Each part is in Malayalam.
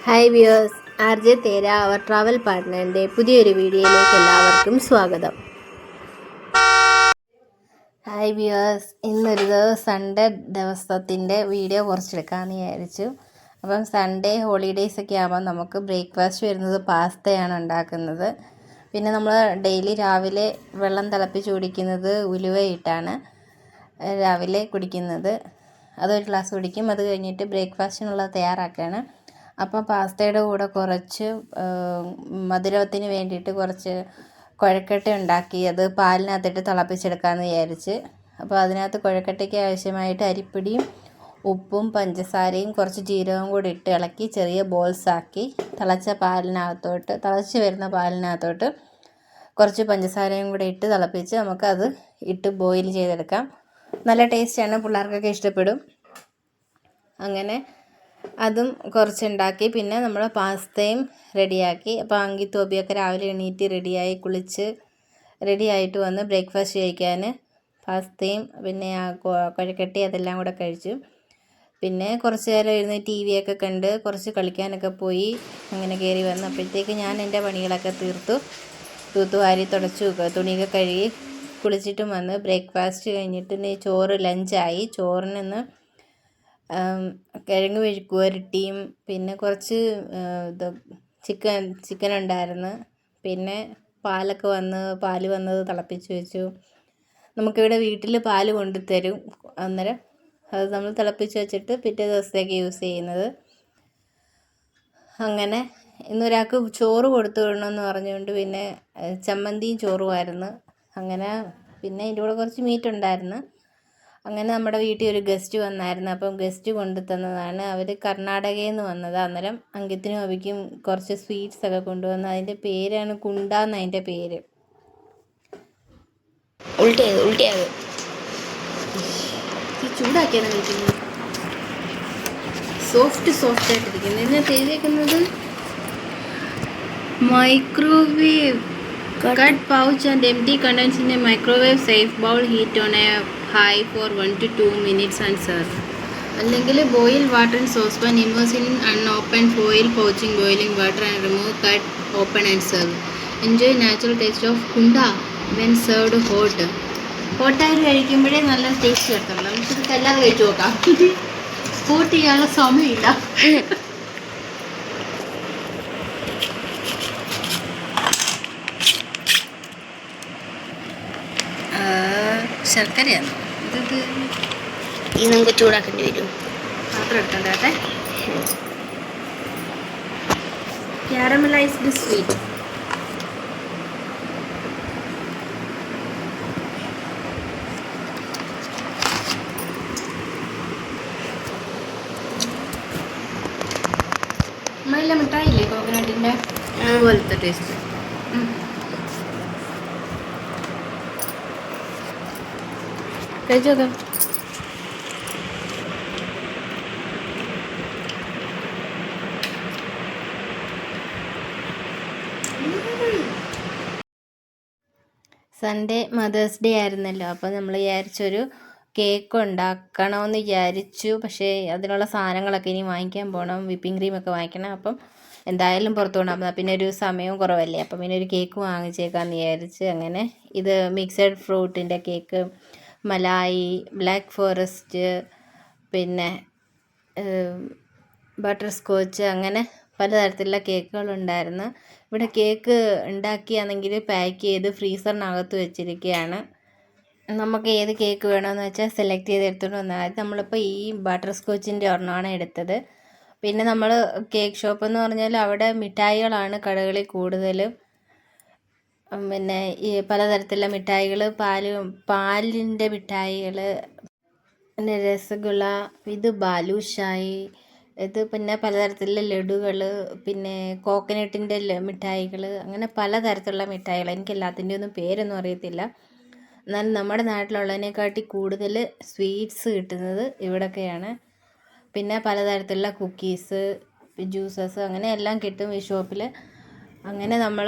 ഹായ് വ്യൂവേഴ്സ്, ആർ ജെ തേര അവർ ട്രാവൽ പാർട്ട്ണറിൻ്റെ പുതിയൊരു വീഡിയോയിലേക്ക് എല്ലാവർക്കും സ്വാഗതം. ഹായ് വ്യൂവേഴ്സ്, ഇന്നൊരു സൺഡേ ദിവസത്തിൻ്റെ വീഡിയോ കുറച്ചെടുക്കാമെന്ന് വിചാരിച്ചു. അപ്പം സൺഡേ ഹോളിഡേയ്സൊക്കെ ആകുമ്പോൾ നമുക്ക് ബ്രേക്ക്ഫാസ്റ്റ് വരുന്നത് പാസ്തയാണ് ഉണ്ടാക്കുന്നത്. പിന്നെ നമ്മൾ ഡെയിലി രാവിലെ വെള്ളം തിളപ്പിച്ച് കുടിക്കുന്നത് ഉലുവയിട്ടാണ് രാവിലെ കുടിക്കുന്നത്. അതൊരു ഗ്ലാസ് കുടിക്കും. അത് കഴിഞ്ഞിട്ട് ബ്രേക്ക്ഫാസ്റ്റിനുള്ളത് തയ്യാറാക്കുകയാണ്. അപ്പം പാസ്തയുടെ കൂടെ കുറച്ച് മധുരത്തിന് വേണ്ടിയിട്ട് കുറച്ച് കുഴക്കട്ട ഉണ്ടാക്കി അത് പാലിനകത്തിട്ട് തിളപ്പിച്ചെടുക്കാമെന്ന് വിചാരിച്ച്. അപ്പോൾ അതിനകത്ത് കുഴക്കട്ടയ്ക്ക് ആവശ്യമായിട്ട് അരിപ്പൊടിയും ഉപ്പും പഞ്ചസാരയും കുറച്ച് ജീരകവും കൂടി ഇട്ട് ഇളക്കി ചെറിയ ബോൾസാക്കി തിളച്ച് വരുന്ന പാലിനകത്തോട്ട് കുറച്ച് പഞ്ചസാരയും കൂടി ഇട്ട് തിളപ്പിച്ച് നമുക്കത് ഇട്ട് ബോയിൽ ചെയ്തെടുക്കാം. നല്ല ടേസ്റ്റാണ്, പിള്ളേർക്കൊക്കെ ഇഷ്ടപ്പെടും. അങ്ങനെ അതും കുറച്ചുണ്ടാക്കി. പിന്നെ നമ്മൾ പാസ്തയും റെഡിയാക്കി. അപ്പോൾ അങ്കി തോബിയൊക്കെ രാവിലെ എണീറ്റ് റെഡിയായി കുളിച്ച് റെഡിയായിട്ട് വന്ന് ബ്രേക്ക്ഫാസ്റ്റ് കഴിക്കാൻ പാസ്തയും പിന്നെ ആ കുഴക്കട്ടി അതെല്ലാം കൂടെ കഴിച്ചു. പിന്നെ കുറച്ച് നേരം ഇരുന്ന് ടി വിയൊക്കെ കണ്ട് കുറച്ച് കളിക്കാനൊക്കെ പോയി. അങ്ങനെ കയറി വന്നപ്പോഴത്തേക്ക് ഞാൻ എൻ്റെ പണികളൊക്കെ തൂത്തുവാരി തുടച്ചു തുണിയൊക്കെ കഴുകി കുളിച്ചിട്ടും വന്ന് ബ്രേക്ക്ഫാസ്റ്റ് കഴിഞ്ഞിട്ട് ചോറ് ലഞ്ചായി. ചോറിന് കിഴങ്ങ് മെഴുക്കുവരട്ടിയും പിന്നെ കുറച്ച് ചിക്കൻ ഉണ്ടായിരുന്നു. പിന്നെ പാല് വന്നത് തിളപ്പിച്ച് വെച്ചു. നമുക്കിവിടെ വീട്ടിൽ പാല് കൊണ്ടുതരും. അന്നേരം അത് നമ്മൾ തിളപ്പിച്ച് വെച്ചിട്ട് പിറ്റേ ദിവസത്തേക്ക് യൂസ് ചെയ്യുന്നത്. അങ്ങനെ ഇന്നൊരാൾക്ക് ചോറ് കൊടുത്തു വിടണമെന്ന് പറഞ്ഞുകൊണ്ട് പിന്നെ ചമ്മന്തിയും ചോറുമായിരുന്നു. അങ്ങനെ പിന്നെ അതിൻ്റെ കൂടെ കുറച്ച് മീറ്റ് ഉണ്ടായിരുന്നു. അങ്ങനെ നമ്മുടെ വീട്ടിൽ ഒരു ഗസ്റ്റ് വന്നായിരുന്നു. അപ്പം ഗസ്റ്റ് കൊണ്ടു തന്നതാണ്. അവർ കർണാടകയിൽ നിന്ന് വന്നത്. അന്നേരം അങ്കിത്തിനും അവിക്കും കുറച്ച് സ്വീറ്റ്സൊക്കെ കൊണ്ടുവന്ന്. അതിൻ്റെ പേരാണ് കുണ്ടാന്ന്, അതിൻ്റെ പേര്. ഉൾട്ടിയത് ചൂടാക്കിയാണ് കഴിക്കുന്നത്. സോഫ്റ്റ് ആയിട്ടിരിക്കുന്നത്. ഇതിനകത്ത് എഴുതിയേക്കുന്നത് microwave cut pouch and empty contents in a microwave safe bowl, heat on a high for 1 to 2 minutes and serve. അല്ലെങ്കിൽ boil water in saucepan, immerse in unopen foil pouch in boiling water and remove cut open and serve. Enjoy natural taste of kunda when served hot. ഹോട്ടായിട്ട് കഴിക്കുമ്പോഴേ നല്ല ടേസ്റ്റ് കിട്ടുള്ളൂ. നമുക്കിത് അല്ലാതെ കഴിച്ചു നോക്കാം. ഹോട്ട് ചെയ്യാനുള്ള സമയമില്ല. ശർക്കരയാണ് ഇത് നമുക്ക് ചൂടാക്കേണ്ടി വരും. പാത്രം എടുക്കണ്ടേ. Caramelised sweet. നമ്മളെല്ലാം മിഠായില്ലേ കോക്കനട്ടിൻ്റെ അതുപോലത്തെ ടേസ്റ്റ്. കഴിച്ചു നോക്കാം. സൺഡേ മദേഴ്സ് ഡേ ആയിരുന്നല്ലോ. അപ്പോൾ നമ്മൾ വിചാരിച്ചൊരു കേക്ക് ഉണ്ടാക്കണമെന്ന് വിചാരിച്ചു. പക്ഷേ അതിനുള്ള സാധനങ്ങളൊക്കെ ഇനി വാങ്ങിക്കാൻ പോകണം. വിപ്പിംഗ് ക്രീമൊക്കെ വാങ്ങിക്കണം. അപ്പം എന്തായാലും പുറത്തു കൊണ്ടുപോകാം. പിന്നെ ഒരു സമയവും കുറവല്ലേ. അപ്പം പിന്നെ ഒരു കേക്ക് വാങ്ങിച്ചേക്കാമെന്ന് വിചാരിച്ച് അങ്ങനെ ഇത് മിക്സഡ് ഫ്രൂട്ടിൻ്റെ കേക്ക്, മലായി, ബ്ലാക്ക് ഫോറസ്റ്റ്, പിന്നെ ബട്ടർ സ്കോച്ച്, അങ്ങനെ പലതരത്തിലുള്ള കേക്കുകളുണ്ടായിരുന്നു. ഇവിടെ കേക്ക് ഉണ്ടാക്കിയാണെങ്കിൽ പാക്ക് ചെയ്ത് ഫ്രീസറിനകത്ത് വെച്ചിരിക്കുകയാണ്. നമുക്ക് ഏത് കേക്ക് വേണമെന്ന് വെച്ചാൽ സെലക്ട് ചെയ്ത് എടുത്തുകൊണ്ട് വന്നാൽ മതി. നമ്മളിപ്പോൾ ഈ ബട്ടർ സ്കോച്ചിൻ്റെ ഒരെണ്ണമാണ് എടുത്തത്. പിന്നെ നമ്മൾ കേക്ക് ഷോപ്പ് എന്ന് പറഞ്ഞാൽ അവിടെ മിഠായികളാണ് കടകളിൽ കൂടുതലും. പിന്നെ ഈ പലതരത്തിലുള്ള മിഠായികൾ, പാലിൻ്റെ മിഠായികൾ, പിന്നെ രസഗുള, ഇത് ബാലുഷായി, ഇത് പിന്നെ പലതരത്തിലുള്ള ലഡുകൾ, പിന്നെ കോക്കനട്ടിൻ്റെ മിഠായികൾ, അങ്ങനെ പലതരത്തിലുള്ള മിഠായികൾ. എനിക്ക് എല്ലാത്തിൻ്റെ ഒന്നും പേരൊന്നും അറിയത്തില്ല. എന്നാലും നമ്മുടെ നാട്ടിലുള്ളതിനെക്കാട്ടി കൂടുതൽ സ്വീറ്റ്സ് കിട്ടുന്നത് ഇവിടെയൊക്കെയാണ്. പിന്നെ പലതരത്തിലുള്ള കുക്കീസ്, ജ്യൂസസ്, അങ്ങനെ എല്ലാം കിട്ടും ഈ ഷോപ്പിൽ. അങ്ങനെ നമ്മൾ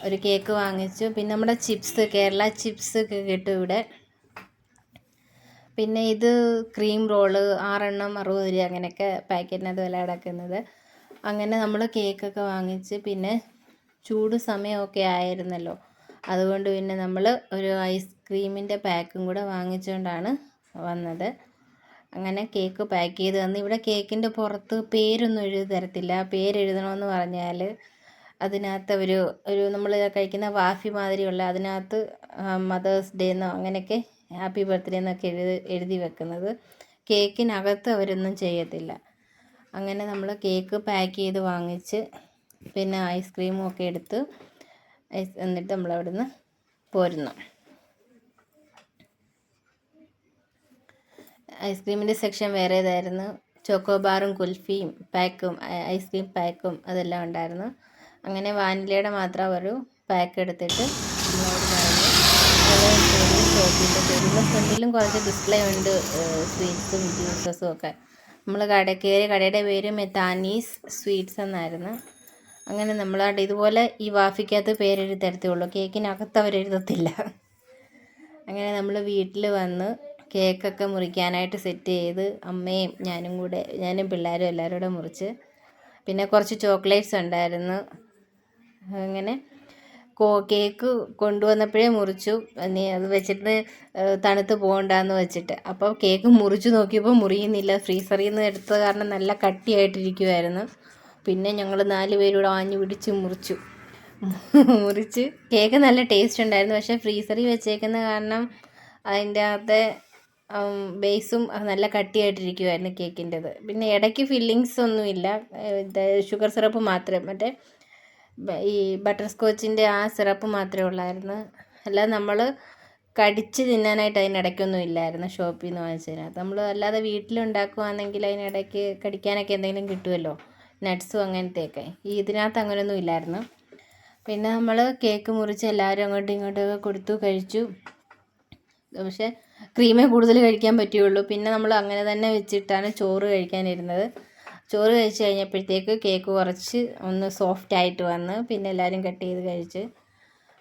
ഒരു കേക്ക് വാങ്ങിച്ചു. പിന്നെ നമ്മുടെ ചിപ്സ്, കേരള ചിപ്സ് ഒക്കെ കിട്ടും ഇവിടെ. പിന്നെ ഇത് ക്രീം റോള് 6 എണ്ണം 60 രൂപ, അങ്ങനെയൊക്കെ പാക്കറ്റിനകത്ത് വില കിടക്കുന്നത്. അങ്ങനെ നമ്മൾ കേക്കൊക്കെ വാങ്ങിച്ച് പിന്നെ ചൂട് സമയമൊക്കെ ആയിരുന്നല്ലോ, അതുകൊണ്ട് പിന്നെ നമ്മൾ ഒരു ഐസ്ക്രീമിൻ്റെ പാക്കും കൂടെ വാങ്ങിച്ചുകൊണ്ടാണ് വന്നത്. അങ്ങനെ കേക്ക് പാക്ക് ചെയ്ത് തന്ന്. ഇവിടെ കേക്കിൻ്റെ പുറത്ത് പേരൊന്നും എഴുതി തരത്തില്ല. പേരെഴുതണമെന്ന് പറഞ്ഞാൽ അതിനകത്ത് ഒരു നമ്മൾ കഴിക്കുന്ന വാഫി മാതിരിയുള്ള അതിനകത്ത് മദേഴ്സ് ഡേ എന്നോ അങ്ങനെയൊക്കെ ഹാപ്പി ബർത്ത്ഡേ എന്നൊക്കെ എഴുതി വെക്കുന്നത്. കേക്കിനകത്ത് അവരൊന്നും ചെയ്യത്തില്ല. അങ്ങനെ നമ്മൾ കേക്ക് പാക്ക് ചെയ്ത് വാങ്ങിച്ച് പിന്നെ ഐസ്ക്രീമും ഒക്കെ എടുത്ത് എന്നിട്ട് നമ്മളവിടെ നിന്ന് പോരുന്നു. ഐസ്ക്രീമിൻ്റെ സെക്ഷൻ വേറെ ഇതായിരുന്നു. ചോക്കോബാറും കുൽഫിയും പാക്കും ഐസ്ക്രീം പാക്കും അതെല്ലാം ഉണ്ടായിരുന്നു. അങ്ങനെ വാനിലയുടെ മാത്രം ഒരു പാക്ക് എടുത്തിട്ട് നമ്മളവിടെ ഇറങ്ങി ഷോപ്പിൻ്റെ പേരിലും ഫ്രണ്ടിലും കുറച്ച് ഡിസ്പ്ലേ ഉണ്ട്, സ്വീറ്റ്സും ജ്യൂസസും ഒക്കെ. നമ്മൾ കടയുടെ പേര് മെത്താനീസ് സ്വീറ്റ്സ് എന്നായിരുന്നു. അങ്ങനെ നമ്മൾ ഇതുപോലെ ഈ വാഫിക്കകത്ത് പേരെഴുതി തരത്തുള്ളൂ, കേക്കിനകത്ത് അവരെഴുതത്തില്ല. അങ്ങനെ നമ്മൾ വീട്ടിൽ വന്ന് കേക്കൊക്കെ മുറിക്കാനായിട്ട് സെറ്റ് ചെയ്ത് അമ്മയും ഞാനും പിള്ളേരും എല്ലാവരും കൂടെ മുറിച്ച്. പിന്നെ കുറച്ച് ചോക്ലേറ്റ്സ് ഉണ്ടായിരുന്നു. അങ്ങനെ കേക്ക് കൊണ്ടുവന്നപ്പോഴേ മുറിച്ചു. അത് വെച്ചിട്ട് തണുത്ത് പോകണ്ടെന്ന് വെച്ചിട്ട്. അപ്പോൾ കേക്ക് മുറിച്ച് നോക്കിയപ്പോൾ മുറിയുന്നില്ല. ഫ്രീസറിൽ നിന്ന് എടുത്ത കാരണം നല്ല കട്ടിയായിട്ടിരിക്കുമായിരുന്നു. പിന്നെ ഞങ്ങൾ 4 പേരൂടെ ആഞ്ഞു പിടിച്ച് മുറിച്ച് കേക്ക് നല്ല ടേസ്റ്റ് ഉണ്ടായിരുന്നു. പക്ഷേ ഫ്രീസറിൽ വെച്ചേക്കുന്ന കാരണം അതിൻ്റെ അകത്തെ ബേസും നല്ല കട്ടിയായിട്ടിരിക്കുമായിരുന്നു കേക്കിൻ്റെത്. പിന്നെ ഇടയ്ക്ക് ഫില്ലിങ്സ് ഒന്നുമില്ല, ഷുഗർ സിറപ്പ് മാത്രമേ, മറ്റേ ഈ ബട്ടർ സ്കോച്ചിൻ്റെ ആ സിറപ്പ് മാത്രമേ ഉള്ളായിരുന്നു. അല്ലാതെ നമ്മൾ കടിച്ച് തിന്നാനായിട്ട് അതിനിടയ്ക്കൊന്നും ഇല്ലായിരുന്നു ഷോപ്പിൽ നിന്ന് വാങ്ങിച്ചതിനകത്ത്. നമ്മൾ അല്ലാതെ വീട്ടിലുണ്ടാക്കുകയാണെങ്കിൽ അതിനിടയ്ക്ക് കടിക്കാനൊക്കെ എന്തെങ്കിലും കിട്ടുമല്ലോ, നട്ട്സും അങ്ങനത്തെയൊക്കെ. ഇതിനകത്ത് അങ്ങനെയൊന്നും ഇല്ലായിരുന്നു. പിന്നെ നമ്മൾ കേക്ക് മുറിച്ച് എല്ലാവരും അങ്ങോട്ടും ഇങ്ങോട്ടുമൊക്കെ കൊടുത്തു, കഴിച്ചു. പക്ഷേ ക്രീമേ കൂടുതൽ കഴിക്കാൻ പറ്റുകയുള്ളൂ. പിന്നെ നമ്മൾ അങ്ങനെ തന്നെ വെച്ചിട്ടാണ് ചോറ് കഴിക്കാനിരുന്നത്. ചോറ് കഴിച്ച് കഴിഞ്ഞപ്പോഴത്തേക്ക് കേക്ക് കുറച്ച് ഒന്ന് സോഫ്റ്റായിട്ട് വന്ന് പിന്നെ എല്ലാവരും കട്ട് ചെയ്ത് കഴിച്ച്.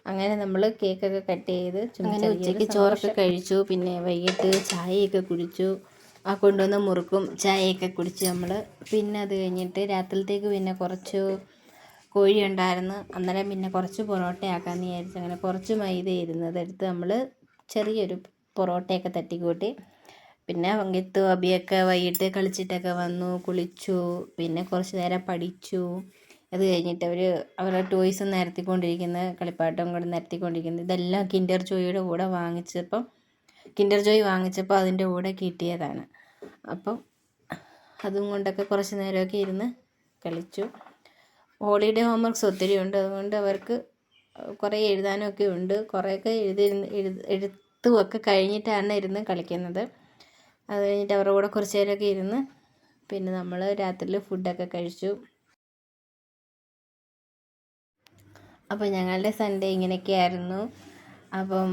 അങ്ങനെ നമ്മൾ കേക്കൊക്കെ കട്ട് ചെയ്ത് അങ്ങനെ ഉച്ചയ്ക്ക് ചോറൊക്കെ കഴിച്ചു. പിന്നെ വൈകിട്ട് ചായയൊക്കെ കുടിച്ചു. ആ കൊണ്ടുവന്ന മുറുക്കും ചായയൊക്കെ കുടിച്ച് നമ്മൾ. പിന്നെ അത് കഴിഞ്ഞിട്ട് രാത്രിയിലത്തേക്ക് പിന്നെ കുറച്ച് കോഴി ഉണ്ടായിരുന്നു. അന്നേരം പിന്നെ കുറച്ച് പൊറോട്ട ആക്കാമെന്ന് വിചാരിച്ചു. അങ്ങനെ കുറച്ച് മൈദ ഇരുന്നതെടുത്ത് നമ്മൾ ചെറിയൊരു പൊറോട്ടയൊക്കെ തട്ടിക്കൂട്ടി. പിന്നെ വങ്കിത്ത് അബിയൊക്കെ വൈകിട്ട് കളിച്ചിട്ടൊക്കെ വന്നു, കുളിച്ചു. പിന്നെ കുറച്ച് നേരം പഠിച്ചു. അത് കഴിഞ്ഞിട്ട് അവരുടെ ടോയ്സ് നിരത്തിക്കൊണ്ടിരിക്കുന്ന കളിപ്പാട്ടം കൂടെ നിരത്തിക്കൊണ്ടിരിക്കുന്നത് ഇതെല്ലാം കിൻഡർ ജോയിയുടെ കൂടെ വാങ്ങിച്ചപ്പോൾ അതിൻ്റെ കൂടെ കിട്ടിയതാണ്. അപ്പം അതും കൊണ്ടൊക്കെ കുറച്ച് നേരമൊക്കെ ഇരുന്ന് കളിച്ചു. ഹോളിഡേ ഹോംവർക്ക്സ് ഒത്തിരി ഉണ്ട്, അതുകൊണ്ട് അവർക്ക് കുറേ എഴുതാനൊക്കെ ഉണ്ട്. കുറേയൊക്കെ എഴുത്തുമൊക്കെ കഴിഞ്ഞിട്ടാണ് ഇരുന്ന് കളിക്കുന്നത്. അത് കഴിഞ്ഞിട്ട് അവരുടെ കൂടെ കുറച്ച് നേരമൊക്കെ ഇരുന്ന് പിന്നെ നമ്മൾ രാത്രിയിൽ ഫുഡൊക്കെ കഴിച്ചു. അപ്പോൾ ഞങ്ങളുടെ സൺഡേ ഇങ്ങനെയൊക്കെയായിരുന്നു. അപ്പം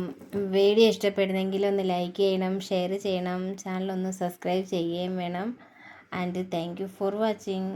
വീഡിയോ ഇഷ്ടപ്പെടുന്നെങ്കിൽ ഒന്ന് ലൈക്ക് ചെയ്യണം, ഷെയർ ചെയ്യണം, ചാനലൊന്ന് സബ്സ്ക്രൈബ് ചെയ്യുകയും വേണം. And thank you for watching.